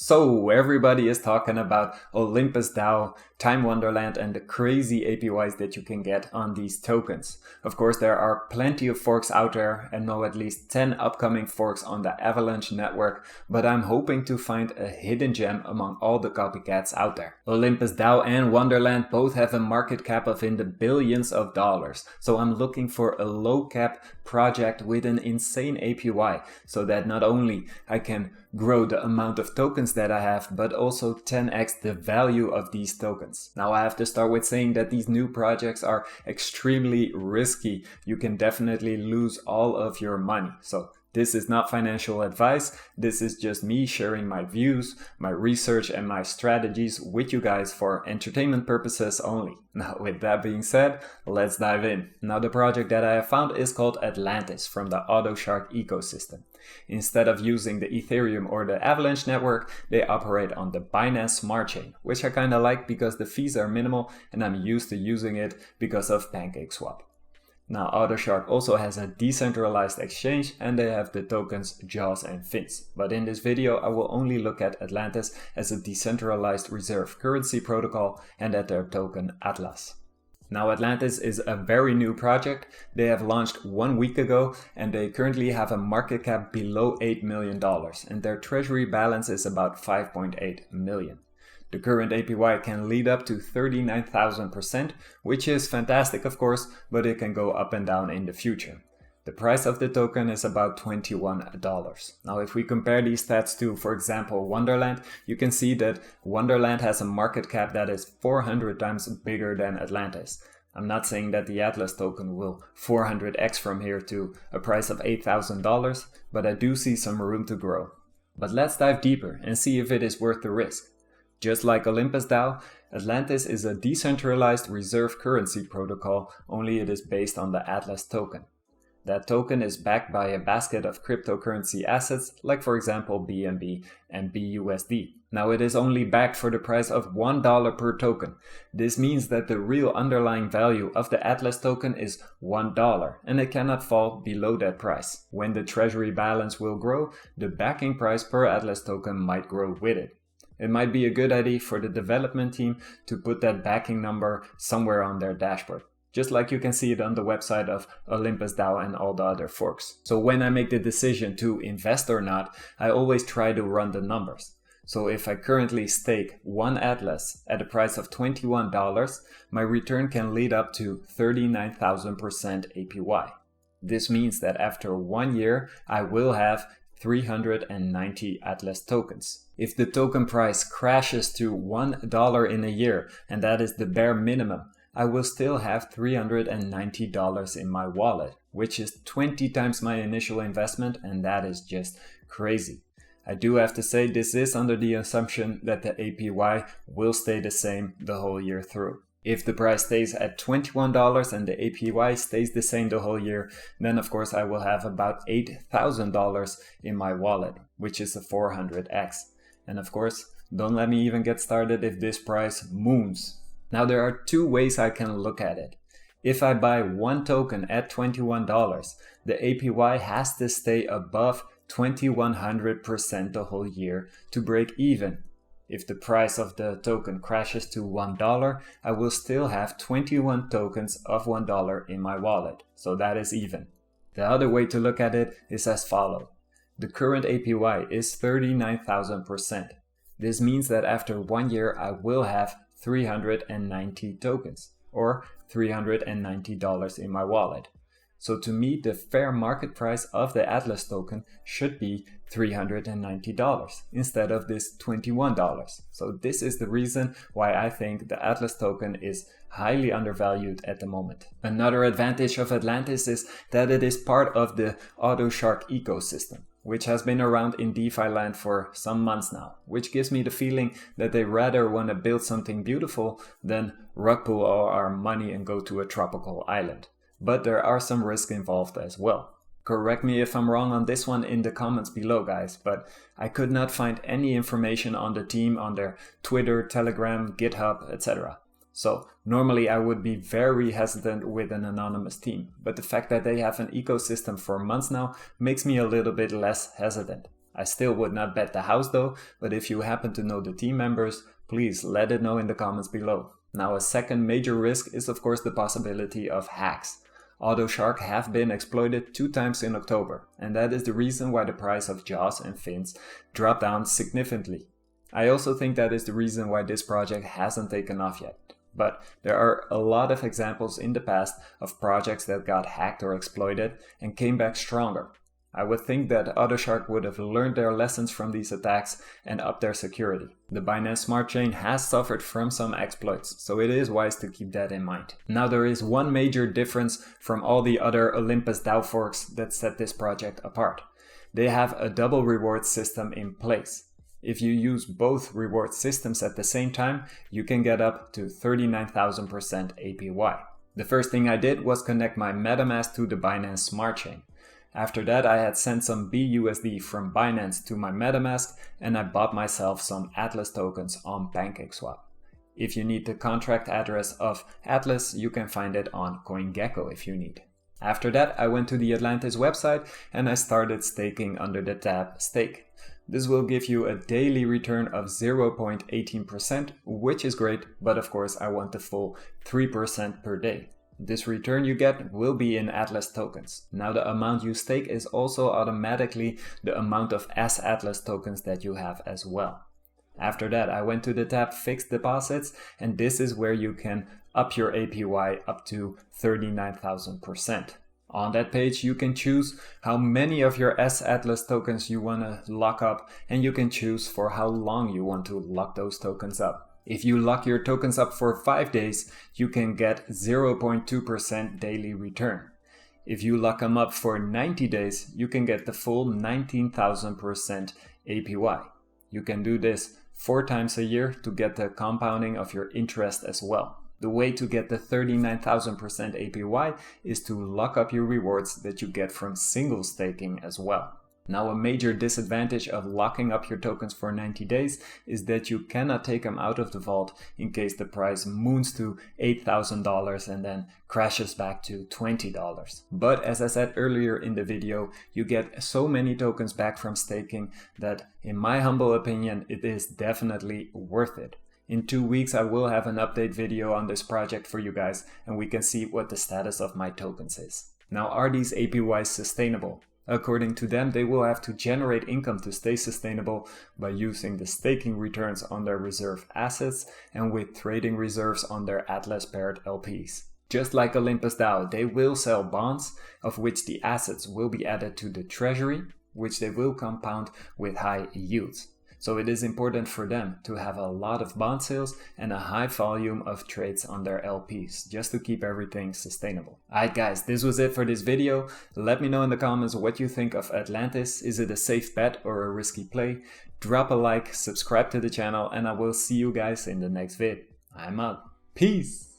So everybody is talking about Olympus DAO, Time Wonderland, and the crazy APYs that you can get on these tokens. Of course, there are plenty of forks out there and know at least 10 upcoming forks on the Avalanche network, but I'm hoping to find a hidden gem among all the copycats out there. Olympus DAO and Wonderland both have a market cap of in the billions of dollars, so I'm looking for a low cap project with an insane APY so that not only I can grow the amount of tokens that I have, but also 10x the value of these tokens. Now I have to start with saying that these new projects are extremely risky. You can definitely lose all of your money. So this is not financial advice. This is just me sharing my views, my research, and my strategies with you guys for entertainment purposes only. Now, with that being said, let's dive in. Now, the project that I have found is called Atlantis from the AutoShark ecosystem. Instead of using the Ethereum or the Avalanche network, they operate on the Binance Smart Chain, which I kind of like because the fees are minimal and I'm used to using it because of PancakeSwap. Now, AutoShark also has a decentralized exchange and they have the tokens JAWS and FINS. But in this video, I will only look at Atlantis as a decentralized reserve currency protocol and at their token Atlas. Now, Atlantis is a very new project. They have launched 1 week ago and they currently have a market cap below $8 million and their treasury balance is about 5.8 million. The current APY can lead up to 39,000%, which is fantastic of course, but it can go up and down in the future. The price of the token is about $21. Now, if we compare these stats to, for example, Wonderland, you can see that Wonderland has a market cap that is 400 times bigger than Atlantis. I'm not saying that the Atlas token will 400x from here to a price of $8,000, but I do see some room to grow. But let's dive deeper and see if it is worth the risk. Just like Olympus DAO, Atlantis is a decentralized reserve currency protocol, only it is based on the Atlas token. That token is backed by a basket of cryptocurrency assets, like for example BNB and BUSD. Now it is only backed for the price of $1 per token. This means that the real underlying value of the Atlas token is $1 and it cannot fall below that price. When the treasury balance will grow, the backing price per Atlas token might grow with it. It might be a good idea for the development team to put that backing number somewhere on their dashboard, just like you can see it on the website of Olympus DAO and all the other forks. So when I make the decision to invest or not, I always try to run the numbers. So if I currently stake one Atlas at a price of $21, my return can lead up to 39,000% APY. This means that after 1 year, I will have 390 Atlas tokens. If the token price crashes to $1 in a year, and that is the bare minimum, I will still have $390 in my wallet, which is 20 times my initial investment, and that is just crazy. I do have to say this is under the assumption that the APY will stay the same the whole year through. If the price stays at $21 and the APY stays the same the whole year, then of course I will have about $8,000 in my wallet, which is a 400x. And of course, don't let me even get started if this price moons. Now there are two ways I can look at it. If I buy one token at $21, the APY has to stay above 2100% the whole year to break even. If the price of the token crashes to $1, I will still have 21 tokens of $1 in my wallet, so that is even. The other way to look at it is as follows. The current APY is 39,000%. This means that after 1 year I will have 390 tokens, or $390 in my wallet. So to me, the fair market price of the Atlas token should be $390 instead of this $21. So this is the reason why I think the Atlas token is highly undervalued at the moment. Another advantage of Atlantis is that it is part of the AutoShark ecosystem, which has been around in DeFi land for some months now, which gives me the feeling that they rather want to build something beautiful than rug pull all our money and go to a tropical island. But there are some risks involved as well. Correct me if I'm wrong on this one in the comments below, guys, but I could not find any information on the team on their Twitter, Telegram, GitHub, etc. So normally I would be very hesitant with an anonymous team, but the fact that they have an ecosystem for months now makes me a little bit less hesitant. I still would not bet the house though, but if you happen to know the team members, please let it know in the comments below. Now a second major risk is of course the possibility of hacks. AutoShark have been exploited 2 times in October, and that is the reason why the price of jaws and fins dropped down significantly. I also think that is the reason why this project hasn't taken off yet. But there are a lot of examples in the past of projects that got hacked or exploited and came back stronger. I would think that AutoShark would have learned their lessons from these attacks and upped their security. The Binance Smart Chain has suffered from some exploits, so it is wise to keep that in mind. Now there is one major difference from all the other Olympus DAO forks that set this project apart. They have a double reward system in place. If you use both reward systems at the same time, you can get up to 39,000% APY. The first thing I did was connect my MetaMask to the Binance Smart Chain. After that, I had sent some BUSD from Binance to my MetaMask and I bought myself some Atlas tokens on PancakeSwap. If you need the contract address of Atlas, you can find it on CoinGecko if you need. After that, I went to the Atlantis website and I started staking under the tab Stake. This will give you a daily return of 0.18%, which is great, but of course I want the full 3% per day. This return you get will be in Atlas tokens. Now the amount you stake is also automatically the amount of Atlas tokens that you have as well. After that, I went to the tab Fixed Deposits, and this is where you can up your APY up to 39,000%. On that page, you can choose how many of your Atlas tokens you want to lock up, and you can choose for how long you want to lock those tokens up. If you lock your tokens up for 5 days, you can get 0.2% daily return. If you lock them up for 90 days, you can get the full 19,000% APY. You can do this 4 times a year to get the compounding of your interest as well. The way to get the 39,000% APY is to lock up your rewards that you get from single staking as well. Now a major disadvantage of locking up your tokens for 90 days is that you cannot take them out of the vault in case the price moons to $8,000 and then crashes back to $20. But as I said earlier in the video, you get so many tokens back from staking that in my humble opinion, it is definitely worth it. In 2 weeks, I will have an update video on this project for you guys and we can see what the status of my tokens is. Now, are these APYs sustainable? According to them, they will have to generate income to stay sustainable by using the staking returns on their reserve assets and with trading reserves on their Atlas paired LPs. Just like Olympus DAO, they will sell bonds, of which the assets will be added to the treasury, which they will compound with high yields. So it is important for them to have a lot of bond sales and a high volume of trades on their LPs, just to keep everything sustainable. Alright guys, this was it for this video. Let me know in the comments what you think of Atlantis. Is it a safe bet or a risky play? Drop a like, subscribe to the channel, and I will see you guys in the next vid. I'm out. Peace!